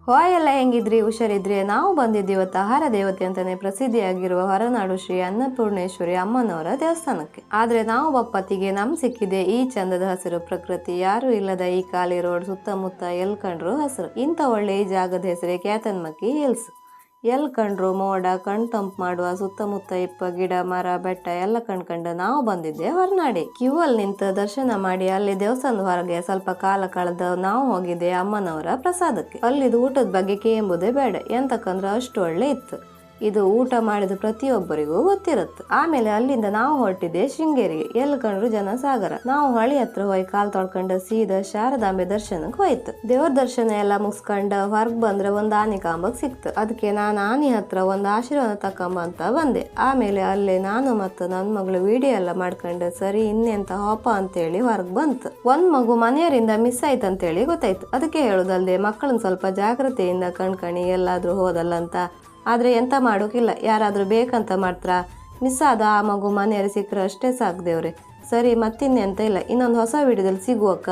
Hi ಎಲ್ಲ ಹೆಂಗಿದ್ರಿ? ಹುಷಾರಿದ್ರಿ? ನಾವು ಬಂದಿದ್ದು ಇವತ್ತು ಆಹಾರ ದೇವತೆ ಅಂತಾನೆ ಪ್ರಸಿದ್ಧಿಯಾಗಿರುವ ಹೊರನಾಡು ಶ್ರೀ ಅನ್ನಪೂರ್ಣೇಶ್ವರಿ ಅಮ್ಮನವರ ದೇವಸ್ಥಾನಕ್ಕೆ. ಆದ್ರೆ ನಾವು ಬಪ್ಪತ್ತಿಗೆ ಸಿಕ್ಕಿದೆ ಈ ಚಂದದ ಹಸಿರು ಪ್ರಕೃತಿ. ಯಾರು ಇಲ್ಲದ ಈ ಖಾಲಿ ರೋಡ್, ಸುತ್ತಮುತ್ತ ಎಲ್ ಕಂಡ್ರು ಹಸಿರು. ಇಂಥ ಒಳ್ಳೆ ಈ ಜಾಗದ ಹೆಸರೇ ಕ್ಯಾತನ್ಮಕ್ಕಿ ಹಿಲ್ಸ್. ಎಲ್ ಕಂಡ್ರು ಮೋಡ ಕಣ್ ತಂಪು ಮಾಡುವ ಸುತ್ತಮುತ್ತ ಇಪ್ಪ ಗಿಡ ಮರ ಬೆಟ್ಟ ಎಲ್ಲ ಕಂಡ್ಕಂಡು ನಾವು ಬಂದಿದ್ದೆ ಹೊರನಾಡಿ. ಕ್ಯೂ ಅಲ್ಲಿ ನಿಂತು ದರ್ಶನ ಮಾಡಿ ಅಲ್ಲಿ ದೇವಸ್ಥಾನದ ಹೊರಗೆ ಸ್ವಲ್ಪ ಕಾಲ ಕಳೆದ ನಾವು ಹೋಗಿದ್ದೆ ಅಮ್ಮನವರ ಪ್ರಸಾದಕ್ಕೆ. ಅಲ್ಲಿದು ಊಟದ ಬಗ್ಗೆ ಕೇಂಬುದೇ ಬೇಡ, ಎಂತಕ್ಕಂದ್ರೆ ಅಷ್ಟು ಒಳ್ಳೆ ಇತ್ತು. ಇದು ಊಟ ಮಾಡಿದ ಪ್ರತಿಯೊಬ್ಬರಿಗೂ ಗೊತ್ತಿರುತ್ತೆ. ಆಮೇಲೆ ಅಲ್ಲಿಂದ ನಾವು ಹೊರಟಿದ್ದೆ ಶೃಂಗೇರಿಗೆ. ಎಲ್ಲಿ ಕಂಡ್ರು ಜನ ಸಾಗರ. ನಾವು ಹಳಿ ಹತ್ರ ಹೋಗಿ ಕಾಲ್ ತೊಳ್ಕೊಂಡು ಸೀದಾ ಶಾರದಾಂಬೆ ದರ್ಶನಕ್ಕೆ ಹೋಯ್ತು. ದೇವ್ರ ದರ್ಶನ ಎಲ್ಲ ಮುಗಿಸ್ಕೊಂಡು ಹೊರಗ್ ಬಂದ್ರೆ ಒಂದ್ ಆನೆ ಕಾಂಬಕ್ ಸಿಕ್ತು. ಅದಕ್ಕೆ ನಾನು ಆನೆ ಹತ್ರ ಒಂದ್ ಆಶೀರ್ವಾದ ತಕೊಂಬ ಅಂತ ಬಂದೆ. ಆಮೇಲೆ ಅಲ್ಲೇ ನಾನು ಮತ್ತು ನನ್ ಮಗಳು ವಿಡಿಯೋ ಎಲ್ಲ ಮಾಡ್ಕೊಂಡು ಸರಿ ಇನ್ನೆಂತ ಹೋಪ ಅಂತೇಳಿ ಹೊರಗ್ ಬಂತು. ಒಂದ್ ಮಗು ಮನೆಯವರಿಂದ ಮಿಸ್ ಆಯ್ತು ಅಂತೇಳಿ ಗೊತ್ತಾಯ್ತು. ಅದಕ್ಕೆ ಹೇಳುದಲ್ದೆ ಮಕ್ಕಳನ್ನ ಸ್ವಲ್ಪ ಜಾಗ್ರತೆಯಿಂದ ಕಣ್ಕಣಿ ಎಲ್ಲಾದ್ರೂ ಹೋದಲ್ಲ ಅಂತ. ಆದ್ರೆ ಎಂತ ಮಾಡೋಕಿಲ್ಲ, ಯಾರಾದ್ರೂ ಬೇಕಂತ ಮಾಡ್ತಾರ. ಮಿಸ್ ಆದ ಆ ಮಗು ಮನೆಯಲ್ಲಿ ಸಿಕ್ಕರೆ ಅಷ್ಟೇ ಸಾಕು ದೇವ್ರೆ. ಸರಿ ಮತ್ತಿನ್ನೆಂತ ಇಲ್ಲ, ಇನ್ನೊಂದು ಹೊಸ ವಿಡಿಯೋದಲ್ಲಿ ಸಿಗುವಕ್ಕ.